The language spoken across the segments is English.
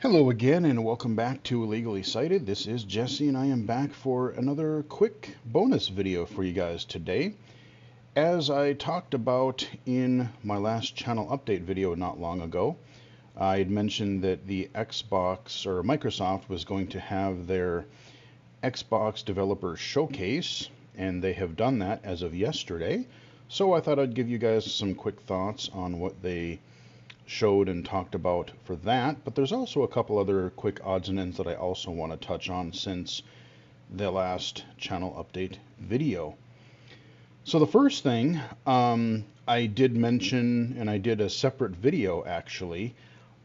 Hello again, and welcome back to Illegally Cited. This is Jesse, and I am back for another quick bonus video for you guys today. As I talked about in my last channel update video not long ago, I had mentioned that the Xbox, or Microsoft, was going to have their Xbox Developer Showcase, and they have done that as of yesterday. So I thought I'd give you guys some quick thoughts on what they showed and talked about for that, but there's also a couple other quick odds and ends that I also want to touch on since the last channel update video. So the first thing, I did mention, and I did a separate video actually,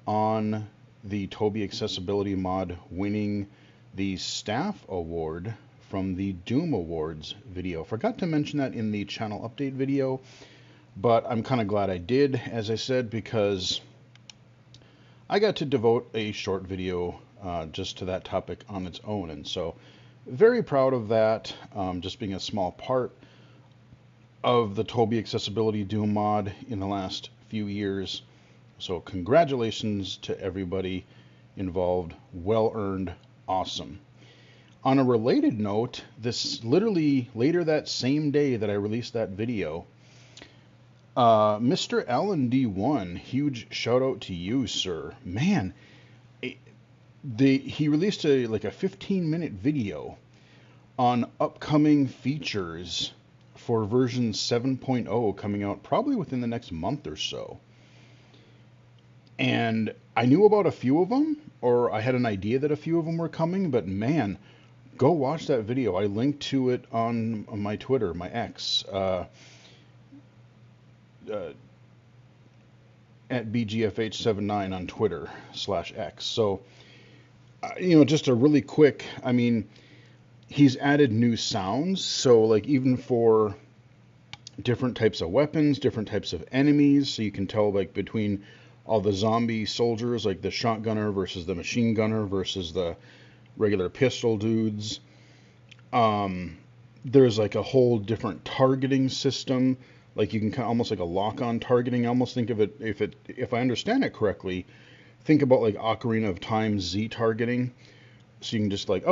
on the Toby Accessibility Mod winning the Staff Award from the Doom Awards video. Forgot to mention that in the channel update video, but I'm kind of glad I did, as I said, because I got to devote a short video just to that topic on its own. And so very proud of that, just being a small part of the Toby Accessibility Doom mod in the last few years. So congratulations to everybody involved. Well earned. Awesome. On a related note, this literally later that same day that I released that video, Mr. Alan D1, huge shout out to you, sir. Man, he released a 15-minute video on upcoming features for version 7.0 coming out probably within the next month or so. And I knew about a few of them, or I had an idea that a few of them were coming, but man, go watch that video. I linked to it on my Twitter, my X. At BGFH79 on Twitter /X. So, just a really quick, he's added new sounds. So, like, even for different types of weapons, different types of enemies, so you can tell, like, between all the zombie soldiers, like the shotgunner versus the machine gunner versus the regular pistol dudes. There's, like, a whole different targeting system. Like, you can almost like a lock-on targeting. I almost think of it, if I understand it correctly, think about like Ocarina of Time Z targeting. So you can just like,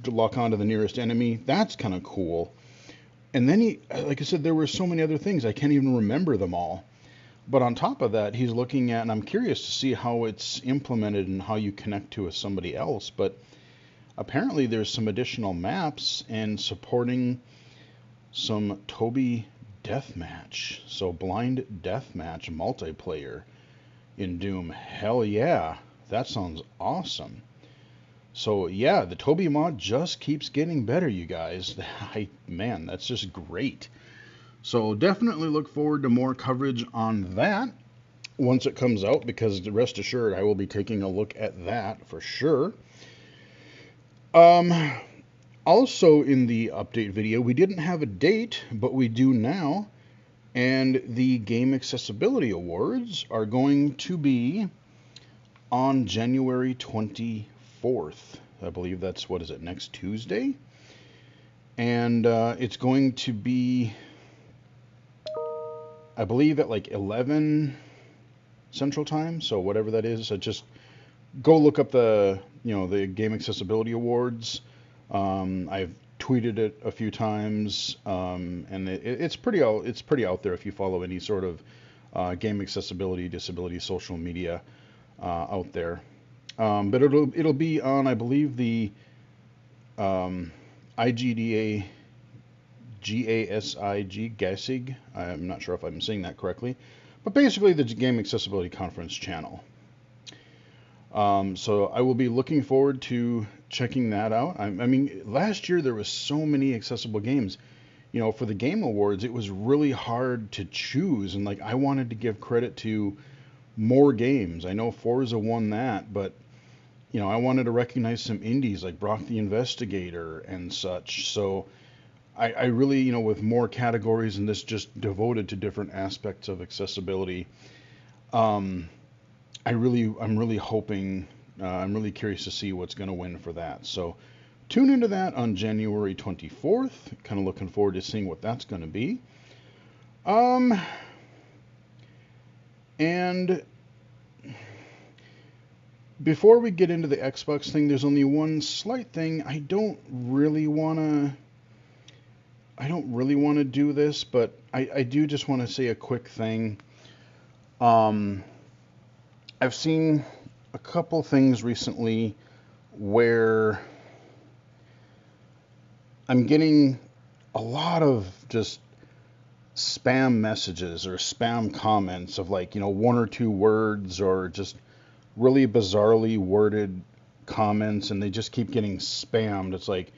lock on to the nearest enemy. That's kind of cool. And then like I said, there were so many other things. I can't even remember them all. But on top of that, he's looking at, and I'm curious to see how it's implemented and how you connect to somebody else. But apparently there's some additional maps and supporting some Toby deathmatch, so blind deathmatch multiplayer in Doom. Hell yeah, that sounds awesome. So yeah, the Toby mod just keeps getting better, you guys. Man, that's just great. So definitely look forward to more coverage on that once it comes out, because rest assured I will be taking a look at that for sure. Also in the update video, we didn't have a date, but we do now. And the Game Accessibility Awards are going to be on January 24th. I believe that's, what is it, next Tuesday? And it's going to be, I believe, at like 11 Central Time. So whatever that is, just go look up the Game Accessibility Awards. I've tweeted it a few times, and it's pretty out there if you follow any sort of game accessibility, disability, social media out there. But it'll be on, I believe, the IGDA GASIG. I'm not sure if I'm saying that correctly, but basically the Game Accessibility Conference channel. So I will be looking forward to checking that out. I mean, last year there was so many accessible games. For the Game Awards, it was really hard to choose, and like I wanted to give credit to more games. I know Forza won that, but I wanted to recognize some indies like Brock the Investigator and such. So I really, with more categories and this just devoted to different aspects of accessibility, I'm really hoping, I'm really curious to see what's going to win for that. So tune into that on January 24th. Kind of looking forward to seeing what that's going to be. And before we get into the Xbox thing, there's only one slight thing. I don't really want to do this, but I do just want to say a quick thing. Um, I've seen a couple things recently where I'm getting a lot of just spam messages or spam comments of like, one or two words or just really bizarrely worded comments, and they just keep getting spammed. It's like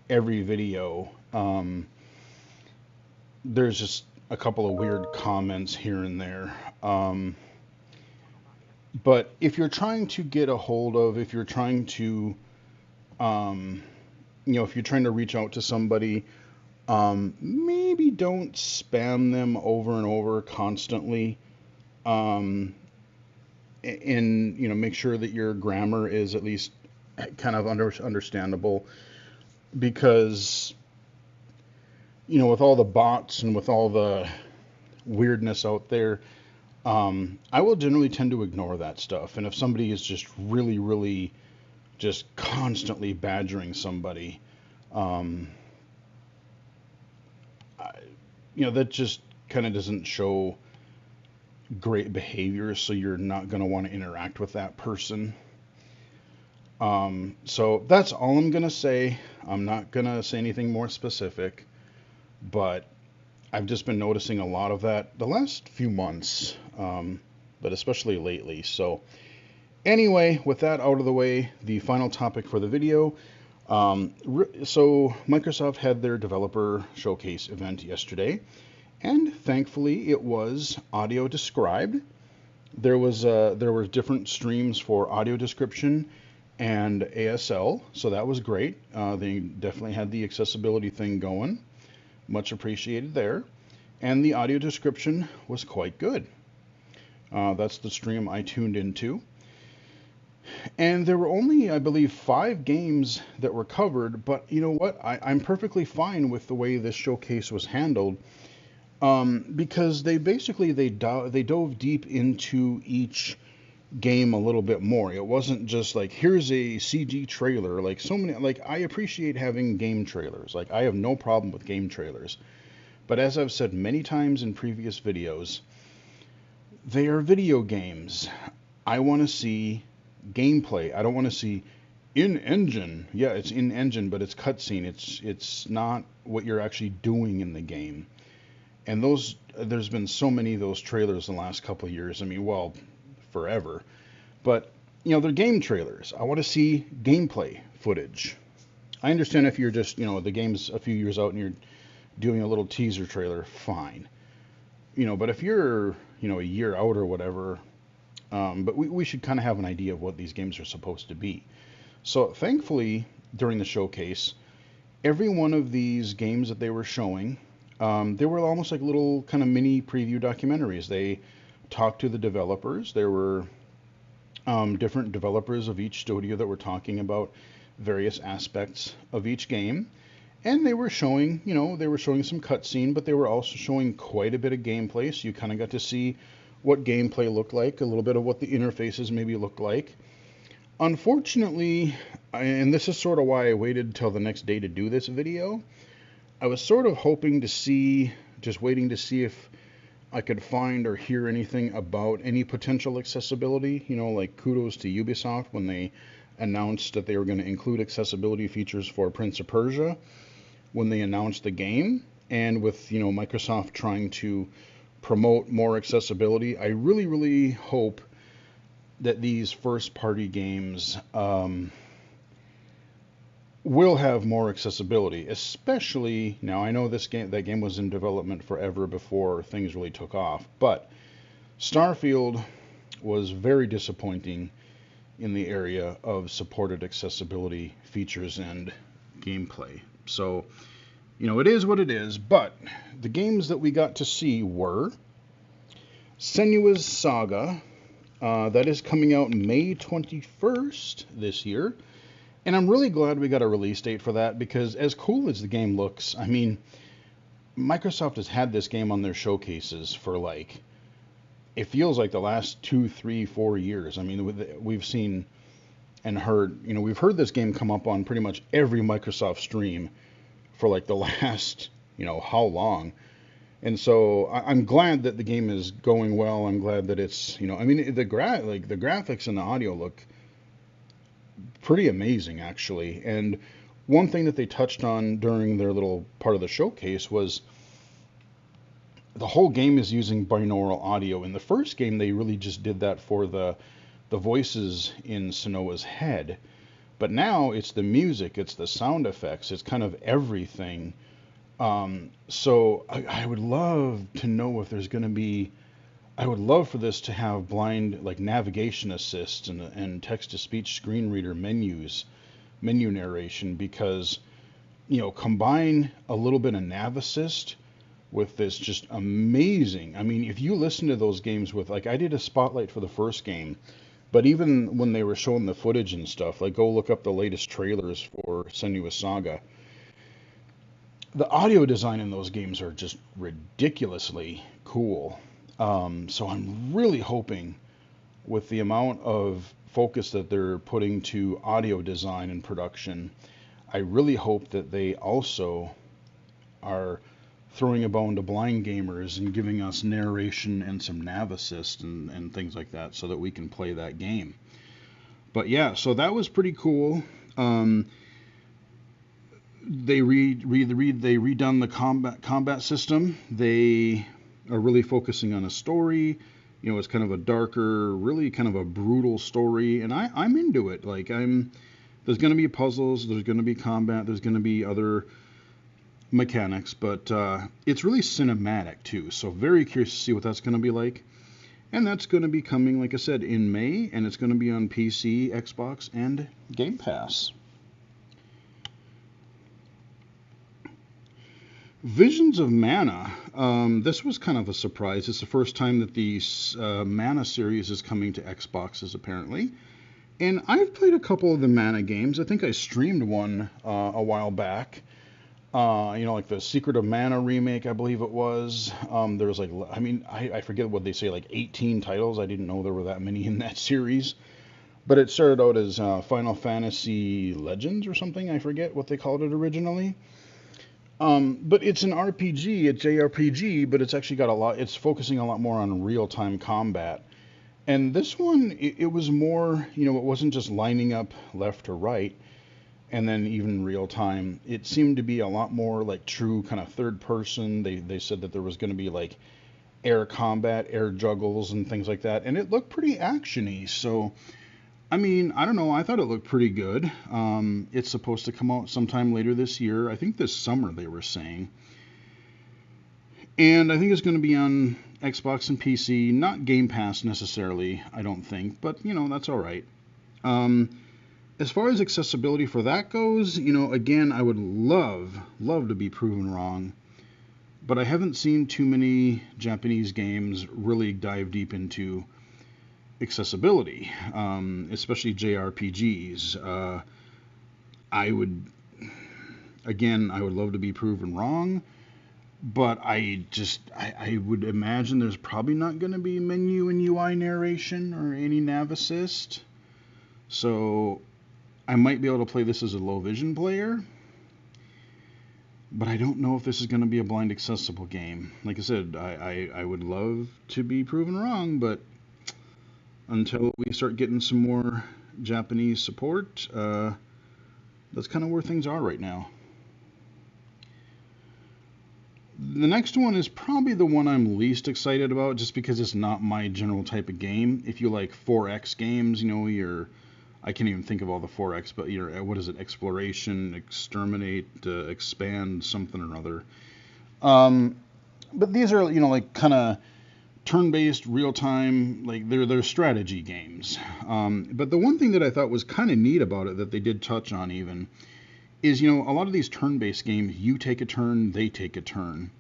every video. There's just a couple of weird comments here and there. But if you're trying to get a hold of, if you're trying to, if you're trying to reach out to somebody, maybe don't spam them over and over constantly. And make sure that your grammar is at least kind of understandable, because with all the bots and with all the weirdness out there, I will generally tend to ignore that stuff. And if somebody is just really, really just constantly badgering somebody, that just kind of doesn't show great behavior, so you're not going to want to interact with that person. So that's all I'm going to say. I'm not going to say anything more specific, but I've just been noticing a lot of that the last few months, but especially lately. So anyway, with that out of the way, the final topic for the video. So Microsoft had their developer showcase event yesterday, and thankfully it was audio described. There were different streams for audio description and ASL, so that was great. They definitely had the accessibility thing going. Much appreciated there. And the audio description was quite good. That's the stream I tuned into. And there were only, I believe, 5 games that were covered, but you know what? I'm perfectly fine with the way this showcase was handled, because they dove deep into each game a little bit more. It wasn't just like, here's a CG trailer. Like so many, like I appreciate having game trailers. Like I have no problem with game trailers. But as I've said many times in previous videos, they are video games. I want to see gameplay. I don't want to see in-engine. Yeah, it's in-engine, but it's cutscene. It's not what you're actually doing in the game. And there's been so many of those trailers in the last couple of years. I mean, well, forever. But, they're game trailers. I want to see gameplay footage. I understand if you're just, the game's a few years out and you're doing a little teaser trailer, fine. But if you're, a year out or whatever, but we should kind of have an idea of what these games are supposed to be. So thankfully, during the showcase, every one of these games that they were showing, they were almost like little kind of mini preview documentaries. They talked to the developers. There were different developers of each studio that were talking about various aspects of each game. And they were showing, some cutscene, but they were also showing quite a bit of gameplay. So you kind of got to see what gameplay looked like, a little bit of what the interfaces maybe looked like. Unfortunately, and this is sort of why I waited till the next day to do this video, I was sort of hoping to see, just waiting to see if I could find or hear anything about any potential accessibility. Like kudos to Ubisoft when they announced that they were going to include accessibility features for Prince of Persia when they announced the game. And with, Microsoft trying to promote more accessibility, I really, really hope that these first-party games will have more accessibility, especially now. I know that game was in development forever before things really took off, but Starfield was very disappointing in the area of supported accessibility features and gameplay. So, it is what it is, but the games that we got to see were Senua Saga, that is coming out May 21st this year. And I'm really glad we got a release date for that, because as cool as the game looks, I mean, Microsoft has had this game on their showcases for it feels like the last 2, 3, 4 years. I mean, we've seen and heard, we've heard this game come up on pretty much every Microsoft stream for like the last, how long. And so I'm glad that the game is going well. I'm glad that it's, I mean, the graphics and the audio look pretty amazing actually. And one thing that they touched on during their little part of the showcase was the whole game is using binaural audio. In the first game, they really just did that for the voices in Senua's head. But now it's the music, it's the sound effects, it's kind of everything. So I would love to know if there's going to be. I would love for this to have blind like navigation assist and text-to-speech screen reader menu narration, because combine a little bit of nav assist with this just amazing. I mean, if you listen to those games with, like, I did a spotlight for the first game, but even when they were showing the footage and stuff, like, go look up the latest trailers for Senua Saga. The audio design in those games are just ridiculously cool. So I'm really hoping, with the amount of focus that they're putting to audio design and production, I really hope that they also are throwing a bone to blind gamers and giving us narration and some nav assist and things like that so that we can play that game. But yeah, so that was pretty cool. They redone the combat system. They are really focusing on a story. It's kind of a darker, really kind of a brutal story, and I'm into it. Like, there's going to be puzzles, there's going to be combat, there's going to be other mechanics, but it's really cinematic too. So very curious to see what that's going to be like. And that's going to be coming, like I said, in May, and it's going to be on PC, Xbox, and Game Pass. Visions of Mana. This was kind of a surprise. It's the first time that the Mana series is coming to Xboxes, apparently. And I've played a couple of the Mana games. I think I streamed one a while back. Like the Secret of Mana remake, I believe it was. There was like, I forget what they say, like 18 titles. I didn't know there were that many in that series. But it started out as Final Fantasy Legends or something. I forget what they called it originally. But it's an RPG, a JRPG, but it's actually got it's focusing a lot more on real-time combat. And this one, it was more, it wasn't just lining up left or right, and then even real time. It seemed to be a lot more like true kind of third person. They said that there was going to be like air combat, air juggles, and things like that. And it looked pretty actiony. So, I mean, I don't know. I thought it looked pretty good. It's supposed to come out sometime later this year. I think this summer, they were saying. And I think it's going to be on Xbox and PC. Not Game Pass necessarily, I don't think. But, that's all right. As far as accessibility for that goes, again, I would love to be proven wrong. But I haven't seen too many Japanese games really dive deep into accessibility, especially JRPGs. I would love to be proven wrong, but I would imagine there's probably not going to be menu and UI narration or any nav assist. So I might be able to play this as a low vision player, but I don't know if this is going to be a blind accessible game. Like I said, I would love to be proven wrong, but until we start getting some more Japanese support, that's kind of where things are right now. The next one is probably the one I'm least excited about, just because it's not my general type of game. If you like 4X games, I can't even think of all the 4X, but what is it? Exploration, exterminate, expand, something or other. But these are, like kind of turn-based, real-time, like they're strategy games. But the one thing that I thought was kind of neat about it that they did touch on even is, a lot of these turn-based games, you take a turn, they take a turn.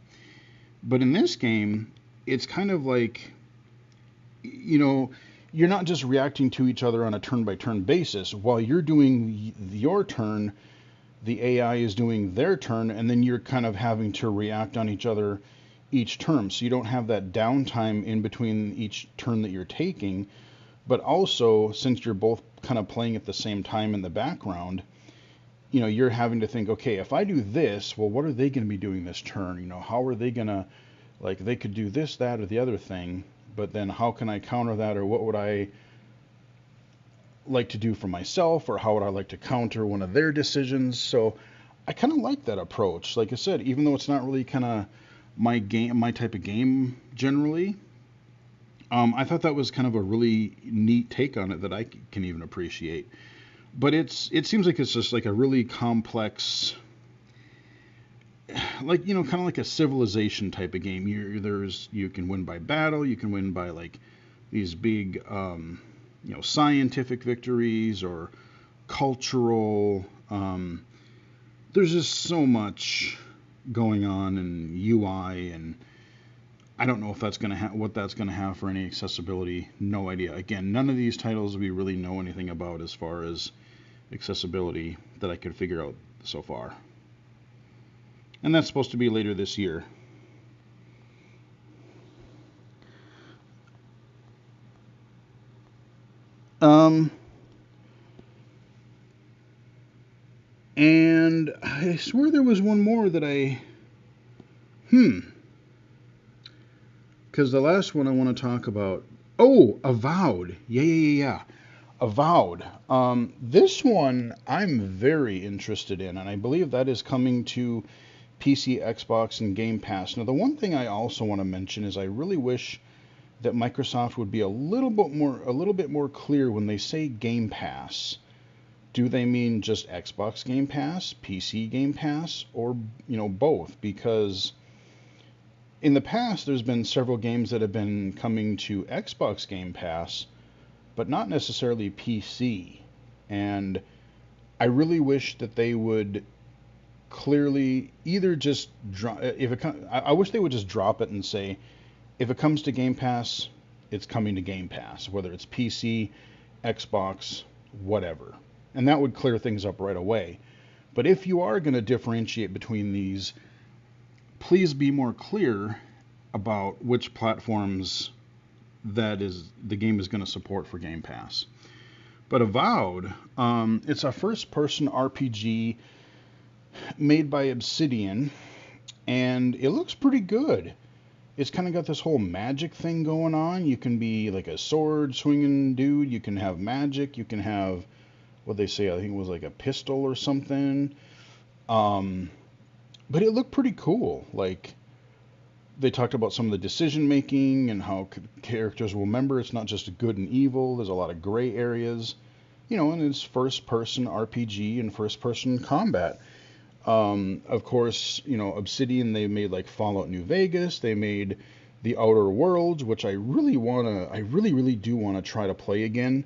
But in this game, it's kind of like, you're not just reacting to each other on a turn-by-turn basis. While you're doing your turn, the AI is doing their turn, and then you're kind of having to react on each other each turn. So you don't have that downtime in between each turn that you're taking. But also, since you're both kind of playing at the same time in the background, you know, you're having to think, okay, if I do this, well, what are they going to be doing this turn? You know, how are they going to, like, they could do this, that, or the other thing, but then how can I counter that, or what would I like to do for myself, or how would I like to counter one of their decisions? So I kind of like that approach. Like I said, even though it's not really kind of my type of game generally, I thought that was kind of a really neat take on it that I can even appreciate. But it seems like it's just like a really complex, like, you know, kind of like a civilization type of game. You can win by battle, you can win by like these big, you know, scientific victories or cultural. There's just so much going on in UI, and I don't know if that's going to what that's going to have for any accessibility. No idea. Again, none of these titles we really know anything about as far as accessibility that I could figure out so far. And that's supposed to be later this year. And I swear there was one more that because the last one I want to talk about, Avowed. Yeah. Avowed. This one I'm very interested in, and I believe that is coming to PC, Xbox, and Game Pass. Now, the one thing I also want to mention is I really wish that Microsoft would be a little bit more clear when they say Game Pass. Do they mean just Xbox Game Pass, PC Game Pass, or, you know, both? Because in the past, there's been several games that have been coming to Xbox Game Pass, but not necessarily PC. And I really wish that they would clearly either just drop, I wish they would just drop it and say, if it comes to Game Pass, it's coming to Game Pass, whether it's PC, Xbox, whatever. And that would clear things up right away. But if you are going to differentiate between these, please be more clear about which platforms the game is going to support for Game Pass. But Avowed, it's a first-person RPG made by Obsidian, and it looks pretty good. It's kind of got this whole magic thing going on. You can be like a sword-swinging dude. You can have magic. You can have, what they say, I think it was like a pistol or something. But it looked pretty cool. Like, they talked about some of the decision making and how characters will remember it's not just good and evil. There's a lot of gray areas, you know, and it's first person RPG and first person combat. Of course, you know, Obsidian, they made like Fallout New Vegas. They made The Outer Worlds, which I really do want to try to play again.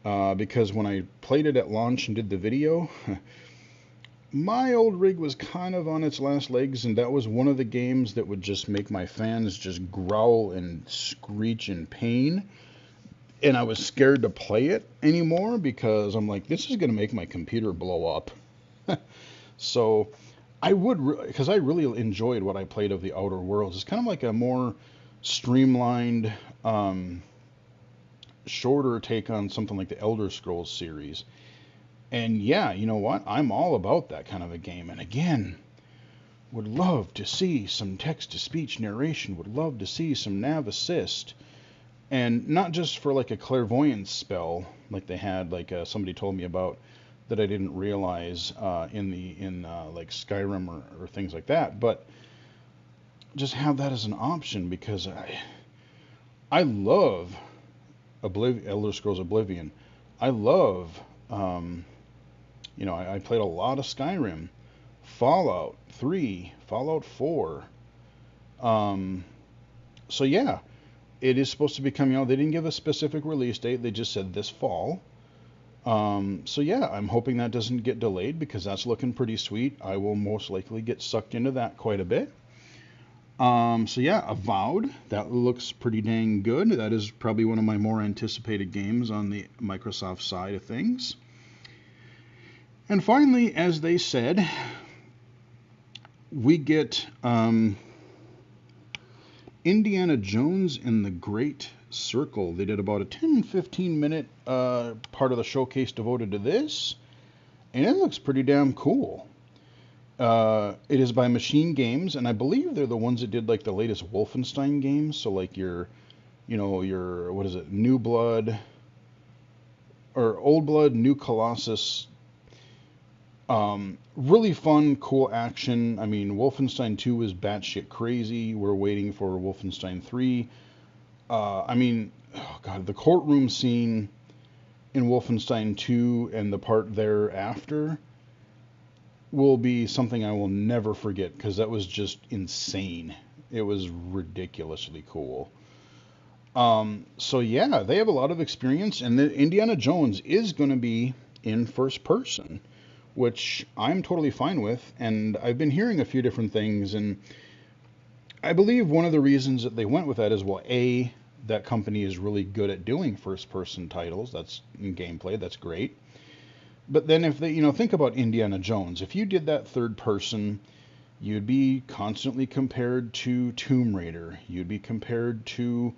Because when I played it at launch and did the video, my old rig was kind of on its last legs, and that was one of the games that would just make my fans just growl and screech in pain. And I was scared to play it anymore because I'm like, this is going to make my computer blow up. So I would, because I really enjoyed what I played of The Outer Worlds. It's kind of like a more streamlined, shorter take on something like the Elder Scrolls series. And yeah, you know what? I'm all about that kind of a game. And again, would love to see some text-to-speech narration. Would love to see some nav assist. And not just for like a clairvoyance spell like they had, like somebody told me about that I didn't realize in like Skyrim or things like that. But just have that as an option, because I love Elder Scrolls Oblivion. I love... you know, I played a lot of Skyrim, Fallout 3, Fallout 4. So yeah, it is supposed to be coming out. They didn't give a specific release date. They just said this fall. So yeah, I'm hoping that doesn't get delayed, because that's looking pretty sweet. I will most likely get sucked into that quite a bit. So yeah, Avowed, that looks pretty dang good. That is probably one of my more anticipated games on the Microsoft side of things. And finally, as they said, we get Indiana Jones and the Great Circle. They did about a 10-15 minute part of the showcase devoted to this, and it looks pretty damn cool. It is by Machine Games, and I believe they're the ones that did like the latest Wolfenstein games. So like your what is it, New Blood or Old Blood, New Colossus. Really fun, cool action. I mean, Wolfenstein 2 is batshit crazy. We're waiting for Wolfenstein 3. I mean, oh God, the courtroom scene in Wolfenstein 2 and the part thereafter will be something I will never forget because that was just insane. It was ridiculously cool. So yeah, they have a lot of experience, and the Indiana Jones is going to be in first person, which I'm totally fine with. And I've been hearing a few different things, and I believe one of the reasons that they went with that is, well, A, that company is really good at doing first person titles. That's in gameplay, that's great. But then if they, think about Indiana Jones, if you did that third person, you'd be constantly compared to Tomb Raider. You'd be compared to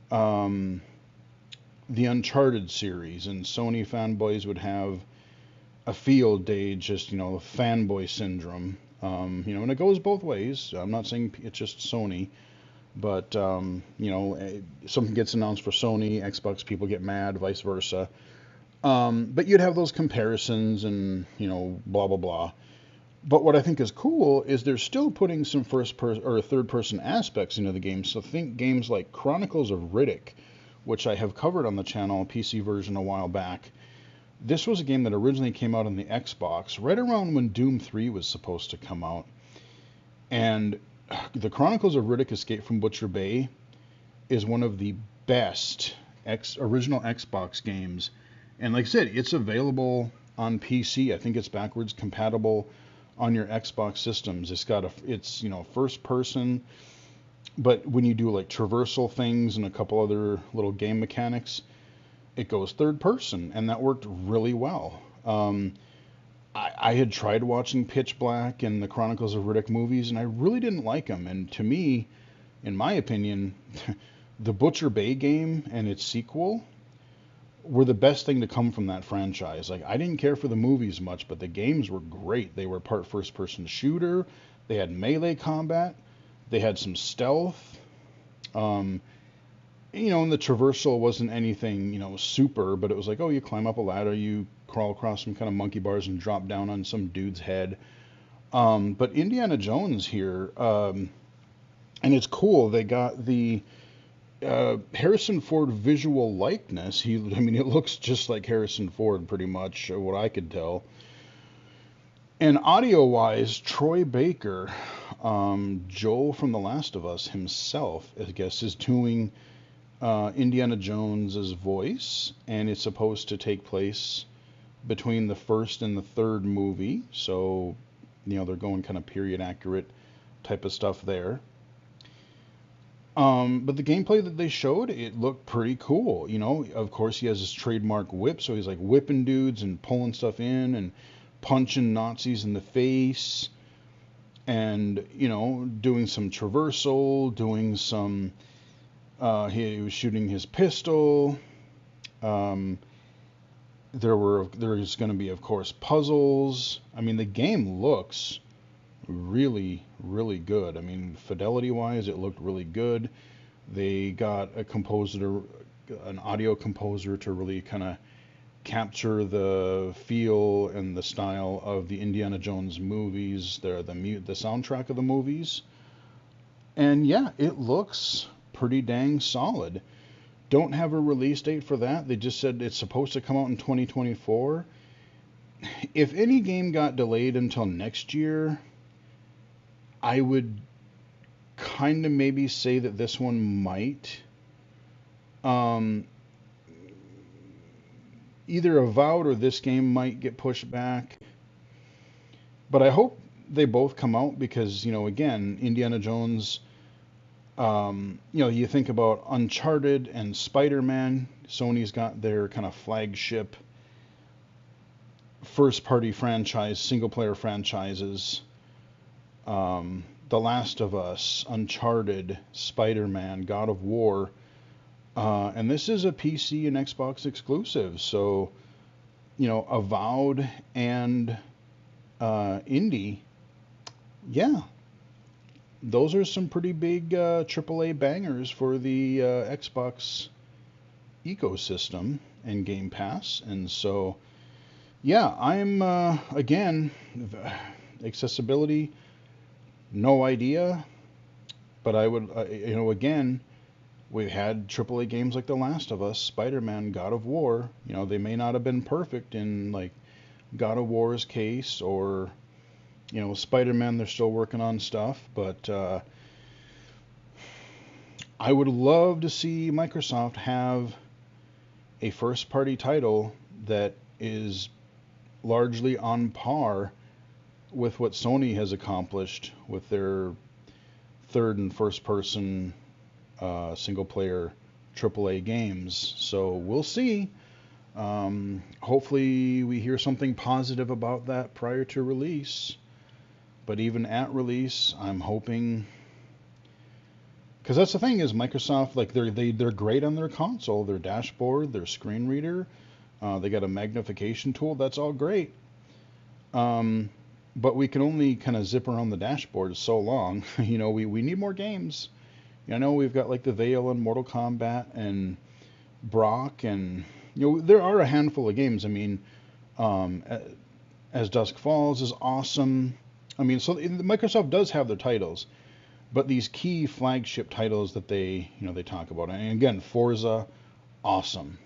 the Uncharted series, and Sony fanboys would have a field day, just, fanboy syndrome. And it goes both ways. I'm not saying it's just Sony, but, something gets announced for Sony, Xbox people get mad, vice versa. But you'd have those comparisons and, blah, blah, blah. But what I think is cool is they're still putting some first person or third person aspects into the game. So think games like Chronicles of Riddick, which I have covered on the channel, PC version a while back. This was a game that originally came out on the Xbox right around when Doom 3 was supposed to come out. And the Chronicles of Riddick Escape from Butcher Bay is one of the best original Xbox games. And like I said, it's available on PC. I think it's backwards compatible on your Xbox systems. It's first person, but when you do like traversal things and a couple other little game mechanics, it goes third person, and that worked really well. I had tried watching Pitch Black and the Chronicles of Riddick movies, and I really didn't like them. And to me, in my opinion, the Butcher Bay game and its sequel were the best thing to come from that franchise. Like, I didn't care for the movies much, but the games were great. They were part first-person shooter. They had melee combat. They had some stealth. And the traversal wasn't anything, super, but it was like, oh, you climb up a ladder, you crawl across some kind of monkey bars and drop down on some dude's head. But Indiana Jones here, and it's cool. They got the Harrison Ford visual likeness. It looks just like Harrison Ford pretty much, what I could tell. And audio-wise, Troy Baker, Joel from The Last of Us himself, I guess, is doing Indiana Jones's voice, and it's supposed to take place between the first and the third movie. So, they're going kind of period accurate type of stuff there. But the gameplay that they showed, it looked pretty cool. Of course, he has his trademark whip, so he's like whipping dudes and pulling stuff in and punching Nazis in the face, and doing some traversal, doing some. He was shooting his pistol. There is going to be, of course, puzzles. The game looks really, really good. Fidelity-wise, it looked really good. They got an audio composer to really kind of capture the feel and the style of the Indiana Jones movies. The soundtrack of the movies. And yeah, it looks pretty dang solid. Don't have a release date for that. They just said it's supposed to come out in 2024. If any game got delayed until next year, I would kind of maybe say that this one might. Either Avowed or this game might get pushed back. But I hope they both come out because, again, Indiana Jones, you think about Uncharted and Spider-Man. Sony's got their kind of flagship first-party franchise, single-player franchises. The Last of Us, Uncharted, Spider-Man, God of War. And this is a PC and Xbox exclusive, so Avowed and Indie, yeah, those are some pretty big AAA bangers for the Xbox ecosystem and Game Pass. And so, yeah, I'm again, accessibility, no idea, but I would, again, we've had AAA games like The Last of Us, Spider-Man, God of War. They may not have been perfect in like God of War's case, or Spider-Man, they're still working on stuff, but I would love to see Microsoft have a first-party title that is largely on par with what Sony has accomplished with their third and first-person single-player AAA games. So we'll see. Hopefully we hear something positive about that prior to release. But even at release, I'm hoping, because that's the thing, is Microsoft, like they're great on their console, their dashboard, their screen reader, they got a magnification tool. That's all great. But we can only kind of zip around the dashboard so long. We need more games. I know we've got like the Veil and Mortal Kombat and Brock, and there are a handful of games. I mean, As Dusk Falls is awesome. I mean, so Microsoft does have their titles, but these key flagship titles that they talk about, and again, Forza, awesome.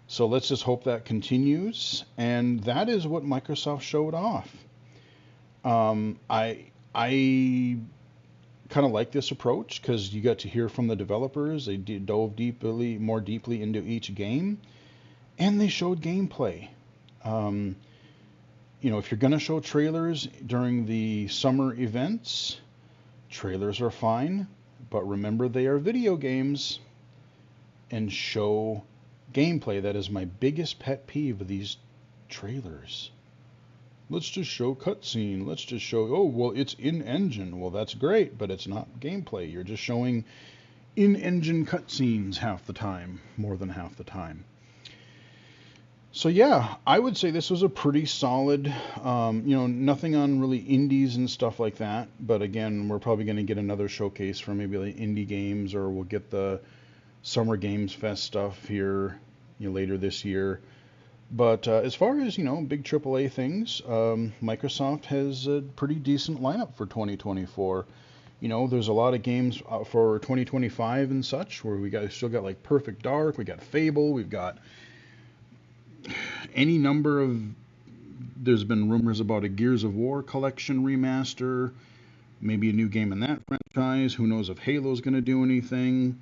So let's just hope that continues, and that is what Microsoft showed off. I kind of like this approach because you got to hear from the developers. They dove more deeply into each game, and they showed gameplay. If you're going to show trailers during the summer events, trailers are fine, but remember they are video games, and show gameplay. That is my biggest pet peeve of these trailers. Let's just show cutscene. Let's just show, oh, well, it's in-engine. Well, that's great, but it's not gameplay. You're just showing in-engine cutscenes half the time, more than half the time. So yeah, I would say this was a pretty solid, nothing on really indies and stuff like that. But again, we're probably going to get another showcase for maybe like indie games, or we'll get the Summer Games Fest stuff here, later this year. But as far as big AAA things, Microsoft has a pretty decent lineup for 2024. There's a lot of games for 2025 and such, where still got like Perfect Dark, we got Fable, we've got any number of. There's been rumors about a Gears of War collection remaster, maybe a new game in that franchise. Who knows if Halo's going to do anything?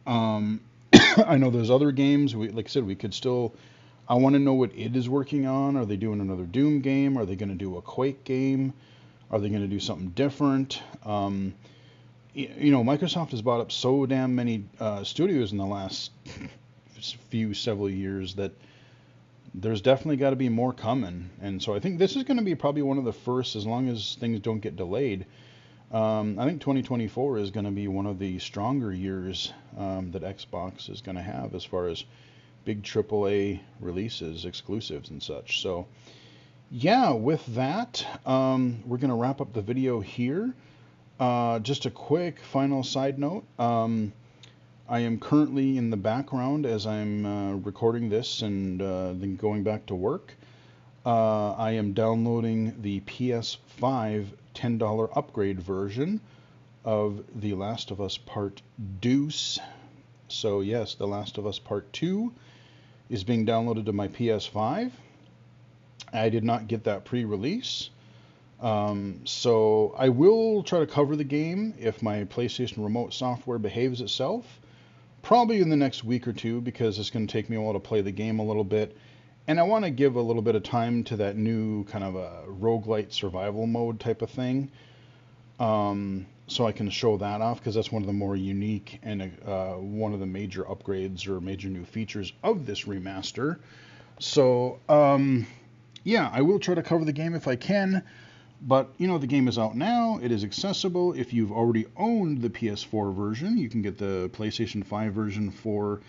I know there's other games. Like I said, we could still. I want to know what id is working on. Are they doing another Doom game? Are they going to do a Quake game? Are they going to do something different? Microsoft has bought up so damn many studios in the last several years that there's definitely got to be more coming. And so I think this is going to be probably one of the first, as long as things don't get delayed. I think 2024 is going to be one of the stronger years that Xbox is going to have as far as big AAA releases, exclusives, and such. So, yeah, with that, we're going to wrap up the video here. Just a quick final side note. I am currently in the background as I'm recording this and then going back to work. I am downloading the PS5 $10 upgrade version of The Last of Us Part Deuce. So yes, The Last of Us Part 2 is being downloaded to my PS5. I did not get that pre-release. So I will try to cover the game if my PlayStation Remote software behaves itself. Probably in the next week or two, because it's going to take me a while to play the game a little bit. And I want to give a little bit of time to that new kind of a roguelite survival mode type of thing. So I can show that off, because that's one of the more unique and one of the major upgrades or major new features of this remaster. So, yeah, I will try to cover the game if I can. But, you know, the game is out now. It is accessible. If you've already owned the PS4 version, you can get the PlayStation 5 version for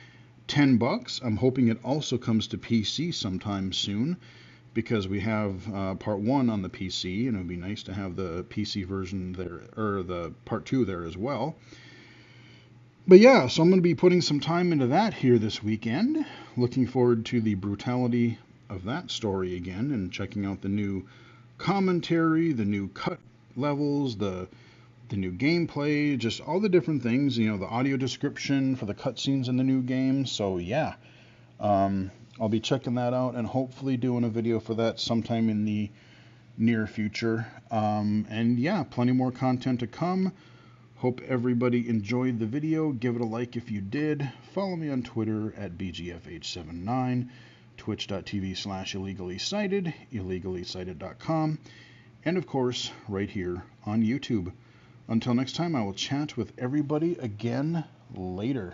$10. I'm hoping it also comes to PC sometime soon, because we have part 1 on the PC, and it would be nice to have the PC version there, or the part 2 there as well. But yeah, so I'm going to be putting some time into that here this weekend. Looking forward to the brutality of that story again, and checking out the new commentary, the new cut levels, the new gameplay, just all the different things, you know, the audio description for the cutscenes in the new game. So yeah, I'll be checking that out and hopefully doing a video for that sometime in the near future. And yeah, plenty more content to come. Hope everybody enjoyed the video. Give it a like if you did. Follow me on Twitter at BGFH79, twitch.tv/illegally-cited, illegally-cited.com, and of course, right here on YouTube. Until next time, I will chat with everybody again later.